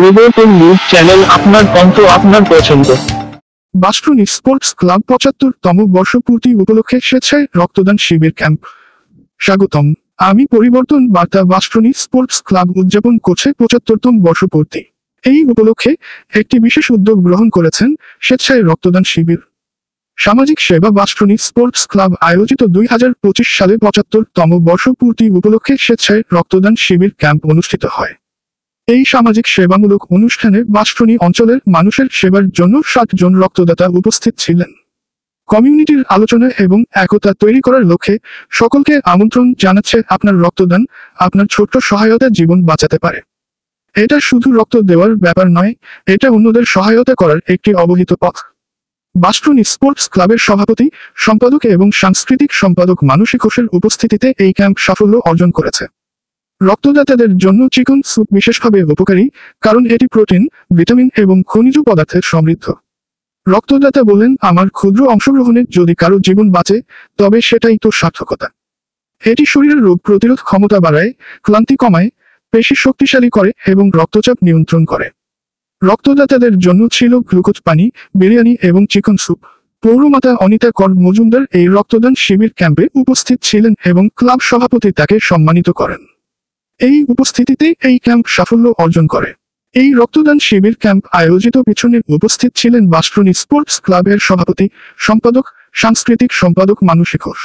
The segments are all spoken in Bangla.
পরিবর্তন নিউজ চ্যানেল, আপনার কণ্ঠ, আপনার পছন্দ। বাঁশটুনি স্পোর্টস ক্লাব ৭৫তম বর্ষপূর্তি উপলক্ষে স্বেচ্ছায় রক্তদান শিবির ক্যাম্প। স্বাগতম। আমি পরিবর্তন বার্তা। বাঁশটুনি স্পোর্টস ক্লাব উদযাপন করছে ৭৫তম বর্ষপূর্তি। এই উপলক্ষে একটি বিশেষ উদ্যোগ গ্রহণ করেছেন স্বেচ্ছায় রক্তদান শিবির। সামাজিক সেবা বাঁশটুনি স্পোর্টস ক্লাব আয়োজিত ২০২৫ সালে ৭৫তম বর্ষপূর্তি উপলক্ষে স্বেচ্ছায় রক্তদান শিবির ক্যাম্প অনুষ্ঠিত হয়। এই সামাজিক সেবামূলক অনুষ্ঠানে বাঁশটুনি অঞ্চলের মানুষের সেবার জন্য ৬০ জন রক্তদাতা উপস্থিত ছিলেন। কমিউনিটির আলোচনা এবং একতা তৈরি করার লক্ষ্যে সকলকে আমন্ত্রণ জানাচ্ছে আপনার রক্তদান, আপনার ছোট্ট সহায়তা জীবন বাঁচাতে পারে। এটা শুধু রক্ত দেওয়ার ব্যাপার নয়, এটা অন্যদের সহায়তা করার একটি অবহিত পথ। বাঁশটুনি স্পোর্টস ক্লাবের সভাপতি, সম্পাদক এবং সাংস্কৃতিক সম্পাদক মানসী ঘোষের উপস্থিতিতে এই ক্যাম্প সাফল্য অর্জন করেছে। রক্তদাতাদের জন্য চিকন স্যুপ বিশেষভাবে উপকারী, কারণ এটি প্রোটিন, ভিটামিন এবং খনিজ পদার্থে সমৃদ্ধ। রক্তদাতা বলেন, আমার ক্ষুদ্র অংশগ্রহণে যদি কারো জীবন বাঁচে, তবে সেটাই তো সার্থকতা। এটি শরীরের রোগ প্রতিরোধ ক্ষমতা বাড়ায়, ক্লান্তি কমায়, পেশি শক্তিশালী করে এবং রক্তচাপ নিয়ন্ত্রণ করে। রক্তদাতাদের জন্য ছিল গ্লুকোজ পানি, বিরিয়ানি এবং চিকন স্যুপ। পৌরমাতা অনিতা কর মজুমদার এই রক্তদান শিবির ক্যাম্পে উপস্থিত ছিলেন এবং ক্লাব সভাপতি তাকে সম্মানিত করেন। এই উপস্থিতিতে এই ক্যাম্প সাফল্য অর্জন করে। এই রক্তদান শিবির ক্যাম্প আয়োজিত পিছনে উপস্থিত ছিলেন বাঁশটুনি স্পোর্টস ক্লাবের সভাপতি, সম্পাদক, সাংস্কৃতিক সম্পাদক মানসী ঘোষ,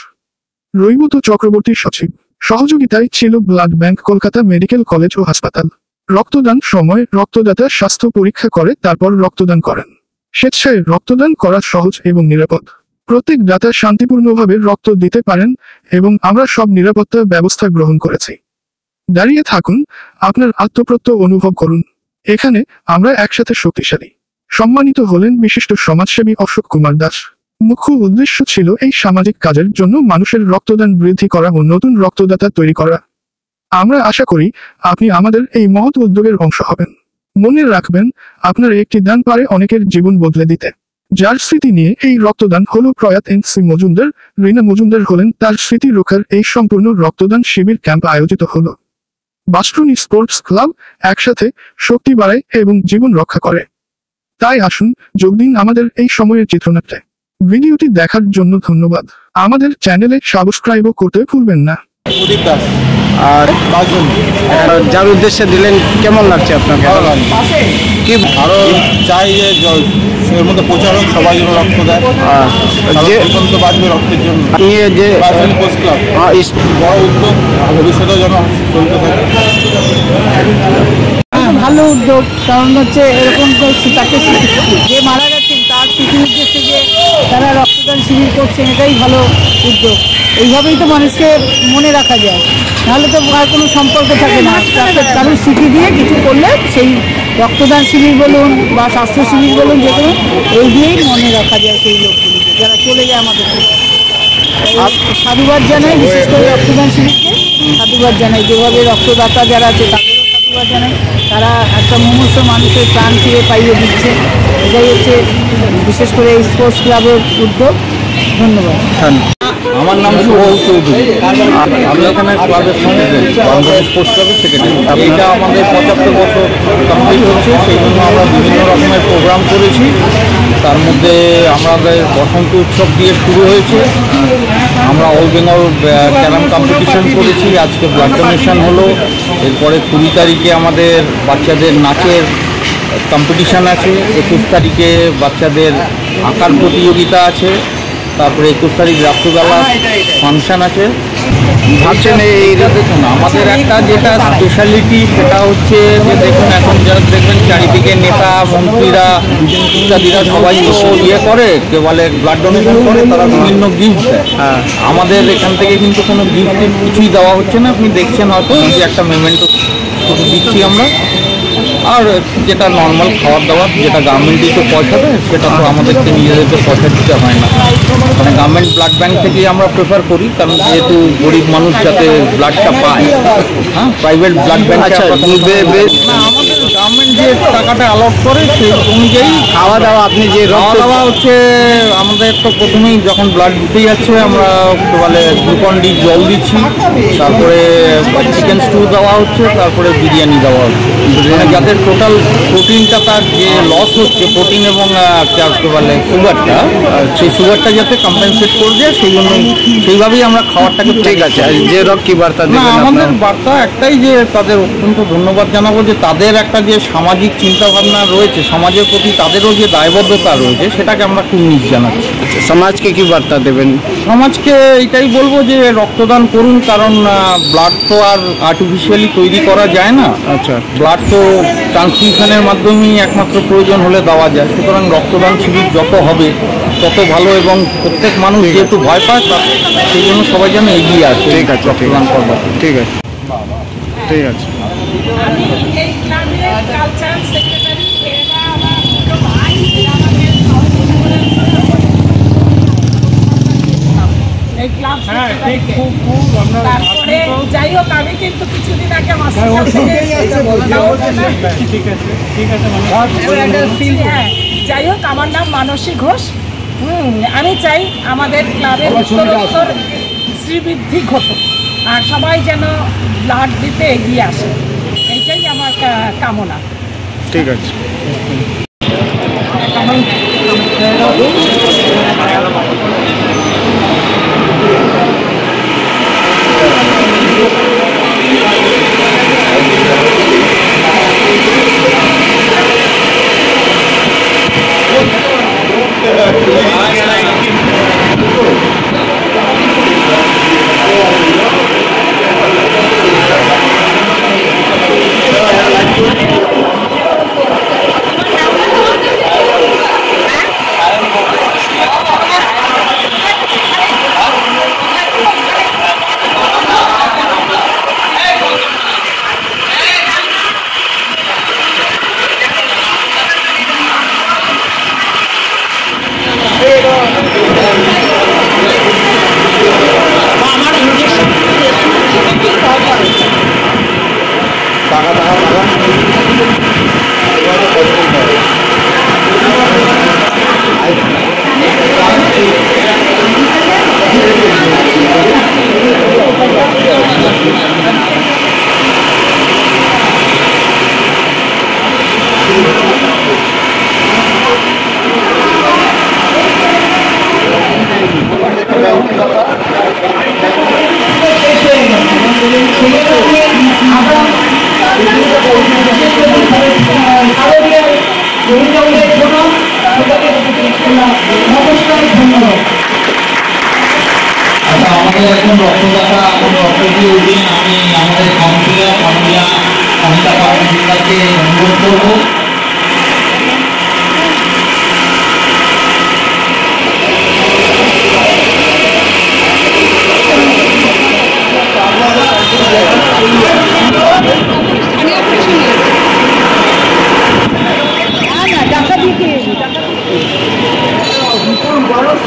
রৈবত চক্রবর্তী সচিব। সহযোগিতায় ছিল blood bank, Kolkata medical college ও হাসপাতাল। রক্তদান সময় রক্তদাতা স্বাস্থ্য পরীক্ষা করে তারপর রক্তদান করেন। স্বেচ্ছায় রক্তদান করা সহজ এবং নিরাপদ। প্রত্যেক দাতা শান্তিপূর্ণভাবে রক্ত দিতে পারেন এবং আমরা সব নিরাপত্তা ব্যবস্থা গ্রহণ করেছি। দাঁড়িয়ে থাকুন, আপনার আত্মপ্রত্যয় অনুভব করুন। এখানে আমরা একসাথে শক্তিশালী। সম্মানিত হলেন বিশিষ্ট সমাজসেবী অশোক কুমার দাস। মুখ্য উদ্দেশ্য ছিল এই সামাজিক কাজের জন্য মানুষের রক্তদান বৃদ্ধি করা ও নতুন রক্তদাতা তৈরি করা। আমরা আশা করি আপনি আমাদের এই মহৎ উদ্যোগের অংশ হবেন। মনে রাখবেন, আপনার একটি দান পারে অনেকের জীবন বদলে দিতে। যার স্মৃতি নিয়ে এই রক্তদান হলো প্রয়াত এন.সি. মজুমদার, রীনা মজুমদার হলেন তার স্মৃতি রক্ষার এই সম্পূর্ণ রক্তদান শিবির ক্যাম্প আয়োজিত হলো। বাঁশটুনি স্পোর্টস ক্লাব একসাথে শক্তি বাড়ায় এবং জীবন রক্ষা করে। তাই আসুন, যোগ দিন আমাদের এই সময়ের চিত্রনাট্যে। ভিডিওটি দেখার জন্য ধন্যবাদ। আমাদের চ্যানেলে সাবস্ক্রাইবও করতে ভুলবেন না। আর যার উদ্দেশ্যে দিলেন, কেমন লাগছে আপনার? ভালো লাগে। কি আরও চাই যে এর মধ্যে প্রচারণ সবাই যেন রক্ত দেয়, জীবন তো বাঁচবে রক্তের জন্য। নিয়ে যে স্পোর্টস ক্লাব বড় উদ্যোগ, ভবিষ্যতেও যেন চলতে থাকে। ভালো উদ্যোগ, কারণ হচ্ছে এরকম তাকে যে মারা গেছেন তার স্মৃতির উদ্দেশ্যে যে তারা রক্তদান শিবির করছেন, এটাই ভালো উদ্যোগ। এইভাবেই তো মানুষকে মনে রাখা যায়, নাহলে তো আর কোনো সম্পর্ক থাকে না। কারোর স্মৃতি দিয়ে কিছু করলে সেই রক্তদান শিবির বলুন বা স্বাস্থ্য শিবির বলুন, যে কোনো এই দিয়েই মনে রাখা যায় সেই লোকগুলিকে যারা চলে যায় আমাদের। সাধুবাদ জানাই, বিশেষ করে রক্তদান শিবিরকে সাধুবাদ জানাই। যেভাবে রক্তদাতা যারা আছে তাদেরও সাধুবাদ জানাই। তারা একটা মুমূর্ষু মানুষের প্রাণ ফিরে পাইয়ে দিচ্ছে। এটাই হচ্ছে বিশেষ করে এই স্পোর্টস ক্লাবের উদ্যোগ। ধন্যবাদ। আমার নাম শুভল চৌধুরী। আমি এখানে ক্লাবের স্পোর্টস ক্লাবের সেক্রেটারি। এইটা আমাদের ৭৫ বছর কমপ্লিট হচ্ছে, সেই জন্য আমরা বিভিন্ন রকমের প্রোগ্রাম করেছি। তার মধ্যে আমাদের বসন্ত উৎসব দিয়ে শুরু হয়েছে। আমরা অল বেঙ্গল ক্যারাম কম্পিটিশন করেছি। আজকে ব্লাড ডোনেশন হলো। এরপরে ২০ তারিখে আমাদের বাচ্চাদের নাচের কম্পিটিশান আছে। ২১ তারিখে বাচ্চাদের আঁকার প্রতিযোগিতা আছে। তারপরে ২১ তারিখ রাত্রিবেলা ফাংশান আছে। ভাবছেন এইটা দেখুন, আমাদের একটা যেটা স্পেশালিটি সেটা হচ্ছে যে দেখুন, এখন যারা দেখবেন চারিদিকে নেতা মন্ত্রীরা ইত্যাদিরা সবাই ইয়ে করে, কে বলে ব্লাড ডোনেশন করে, তারা বিভিন্ন গিফট দেয়। আমাদের এখান থেকে কিন্তু কোনো গিফট কিছুই দেওয়া হচ্ছে না। আপনি দেখছেন হয়তো যে একটা মেমেন্টো দিচ্ছি আমরা। আর যেটা নর্মাল খাবার দাবার, যেটা গভর্নমেন্টই তো পয়সা দেয়, সেটা তো আমাদেরকে নিজেদেরকে পয়সা দিতে হয় না। মানে গভর্নমেন্ট ব্লাড ব্যাঙ্ক থেকেই আমরা প্রেফার করি, কারণ যেহেতু গরিব মানুষ যাতে ব্লাডটা পায়। হ্যাঁ, প্রাইভেট ব্লাড ব্যাঙ্ক আমাদের গভর্নমেন্ট যে যে টাকাটা অ্যালট করে সেই অনুযায়ী খাওয়া দাওয়া আপনি যে খাওয়া রক্ত দাওয়া হচ্ছে আমাদের তো প্রথমেই যখন ব্লাড দিতে যাচ্ছে আমরা বলে গ্লুকন-ডি জল দিচ্ছি, তারপরে চিকেন স্টু দেওয়া হচ্ছে, তারপরে বিরিয়ানি দেওয়া হচ্ছে, মানে যাদের টোটাল প্রোটিনটা তার যে লস হচ্ছে প্রোটিন এবং বলে সুগারটা, সেই সুগারটা যাতে কম্পেনসেট করে দেয় সেই জন্য সেইভাবেই আমরা খাবারটাকে ঠিক আছে। আর যে রোগ কি বার্তা না, দেবেন আমাদের আপনার? বার্তা একটাই যে তাদের অত্যন্ত ধন্যবাদ জানাবো যে তাদের একটা যে সামাজিক চিন্তাভাবনা রয়েছে, সমাজের প্রতি তাদেরও যে দায়বদ্ধতা রয়েছে সেটাকে আমরা খুব নিজ জানাচ্ছি। সমাজকে কি বার্তা দেবেন? সমাজকে এটাই বলবো যে রক্তদান করুন, কারণ ব্লাড তো আর আর্টিফিশিয়ালি তৈরি করা যায় না। আচ্ছা, ব্লাড তো ট্রান্সফিউশনের মাধ্যমেই একমাত্র প্রয়োজন হলে দেওয়া যায়, সুতরাং রক্তদান শিবির যত হবে তত ভালো, এবং প্রত্যেক মানুষ যেহেতু ভয় পায় সেই জন্য সবাই যেন এগিয়ে আসে ঠিক আছে, ঠিক রক্তদান আছে, করবার। ঠিক আছে, ঠিক আছে। আমি এই ক্লাবের কালচারাল সেক্রেটারি, এরা আমার ছোট ভাই, আমাদের এই ক্লাব তারপরে যাই হোক আমি কিন্তু কিছুদিন আগে মাস্টার হ্যাঁ, যাই হোক আমার নাম মানসী ঘোষ। আমি চাই আমাদের ক্লাবের উত্তরোত্তর শ্রীবৃদ্ধি ঘটুক আর সবাই যেন ব্লাড দিতে এগিয়ে আসে, এইটাই আমার কামনা। ঠিক আছে। আমাদের একজন রক্তদাতা এখন রক্ত দিয়ে উঠবেন। আমি আমাদের কাউন্সিলর অনিতা পাঠক-জিন্দালকে অনুরোধ করবো।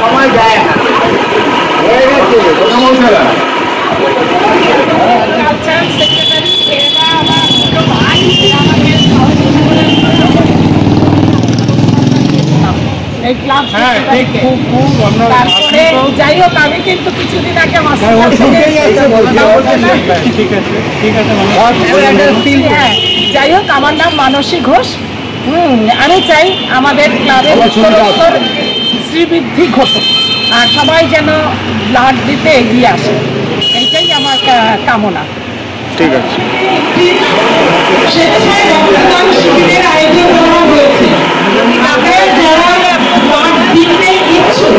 সময় যায় না হয়ে গেছে কালচারাল সেক্রেটারি, এরা আমার ছোট ভাই, আমাদের এই ক্লাব তারপরে যাই হোক আমি কিন্তু কিছুদিন আগে মাস্টার হ্যাঁ, যাই হোক আমার নাম মানসী ঘোষ। আমি চাই আমাদের ক্লাবের উত্তরোত্তর শ্রীবৃদ্ধি ঘটুক আর সবাই যেন ব্লাড দিতে এগিয়ে আসে, এইটাই আমার কামনা। ঠিক আছে। স্বেচ্ছায় রক্তদান শিবিরের আয়োজন করা হয়েছে। আপনারা যারা ব্লাড দিতে ইচ্ছুক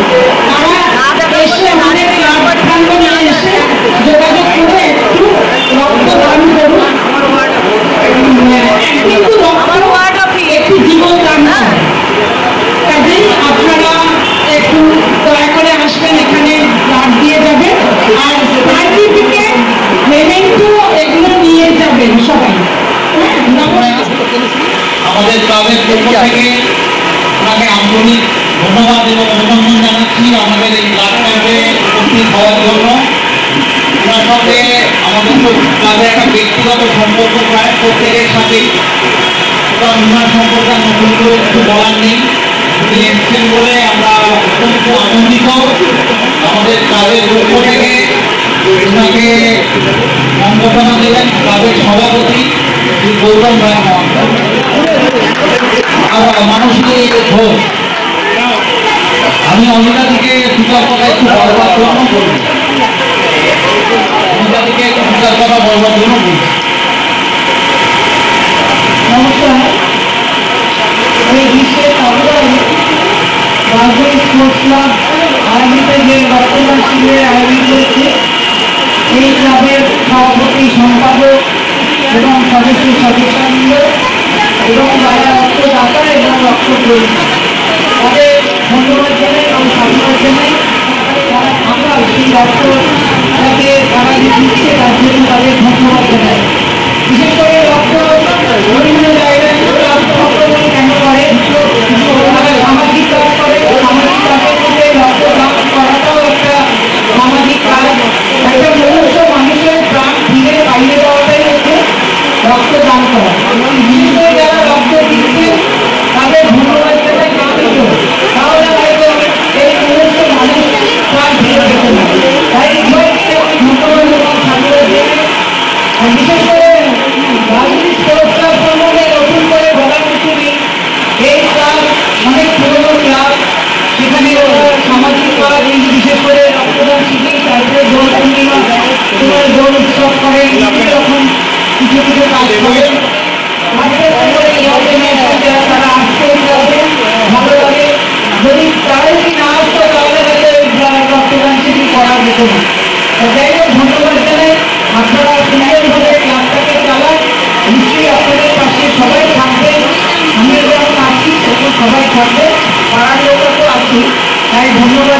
তারা এসে আমাদের ক্লাব প্রাঙ্গণে এসে যোগাযোগ করে একটু রক্তদান করুন। কিন্তু রক্ত একটি জীবন দান হয়, কাজেই আপনারা একটু দয়া করে আসবেন, এখানে ব্লাড দিয়ে যাবেন আর সার্টিফিকেট মেমেন্টো এগুলো নিয়ে যাবেন সবাই। আমাদের ক্লাবের পক্ষ থেকে ওনাকে আন্তরিক ধন্যবাদ এবং অভিনন্দন জানাচ্ছি আমাদের এই ব্লাড ক্যাম্পে উপস্থিত হওয়ার জন্য। ওনার সঙ্গে আমাদের তো ক্লাবের একটা ব্যক্তিগত সম্পর্ক প্রায় প্রত্যেকের সাথেই। সুতরাং ওনার সম্পর্কে নতুন করে কিছু বলার নেই। উনি এসছেন বলে আমরা অত্যন্ত আনন্দিত। আমাদের ক্লাবের পক্ষ থেকে ওনাকে সম্বর্ধনা দেবেন ক্লাবের সভাপতি শ্রী গৌতম রায় মহাশয় আর মানুষকে ঘোষ। আমি অনিতাদিকে সুতার কথা একটু বলবার জন্য বলবো, অনিতাদিকে একটু সুতার কথা বলবার জন্য বলবো। নমস্কার। এই গ্রীষ্মের তাপমাত্রায় রাজবাড়ী স্পোর্টস ক্লাব আয়োজিত যে রক্তদান শিবিরের আয়োজন করেছে, এই ক্লাবের সভাপতি, সম্পাদক এবং সদস্যবৃন্দ এবং যারা রক্তদাতা এবং রক্তপ্রেমী তাদের ধন্যবাদ জানাই এবং সাধুবাদ জানাই। তারা আমরা সেই রক্তটাকে তারা যে দিচ্ছে তার জন্য তাদের ধন্যবাদ জানাই। বিশেষ করে রক্ত বিভিন্ন জায়গায় রক্তদান কেন করে, তারা সামাজিক কাজ করে। সামাজিক কাজের মধ্যে রক্তদান করাটাও একটা সামাজিক কাজ। একটা মানুষের প্রাণ ফিরে বাইরে দেওয়াটাই হচ্ছে রক্তদান করা। বিশেষ করে যারা রক্ত দিচ্ছেন তাদের ধন্যবাদ জানাই। তাহলে হয়তো এই মনুষ্য মানুষ প্রাণ ফিরে পেত না। তাই উভয়কে ধন্যবাদ এবং সাধুবাদ জানাই। বিশেষ করে রাজনীতি স্পোর্টস ক্লাব সম্বন্ধে নতুন করে বলার কিছু নেই। এই ক্লাব অনেক পুরনো ক্লাব, সেখানে সামাজিক কাজ, বিশেষ করে রক্তদান শিবির, তারপরে দোল পূর্ণিমা, দোল উৎসব করে, বিভিন্ন রকম কিছু কিছু কাজ করে। তারা আসতে ভালো লাগে। যদি তারা যদি না আসতো তাহলে হয়তো রক্তদান শিবির করা যেত না। যাই হোক, ধন্যবাদ জানাই। আপনারা সুন্দরভাবে ক্লাবটাকে চালান। নিশ্চয়ই আপনাদের পাশে সবাই থাকবে। আমি যেমন আছি সেরকম সবাই থাকবে, পাড়ার লোকরা তো আছি। তাই ধন্যবাদ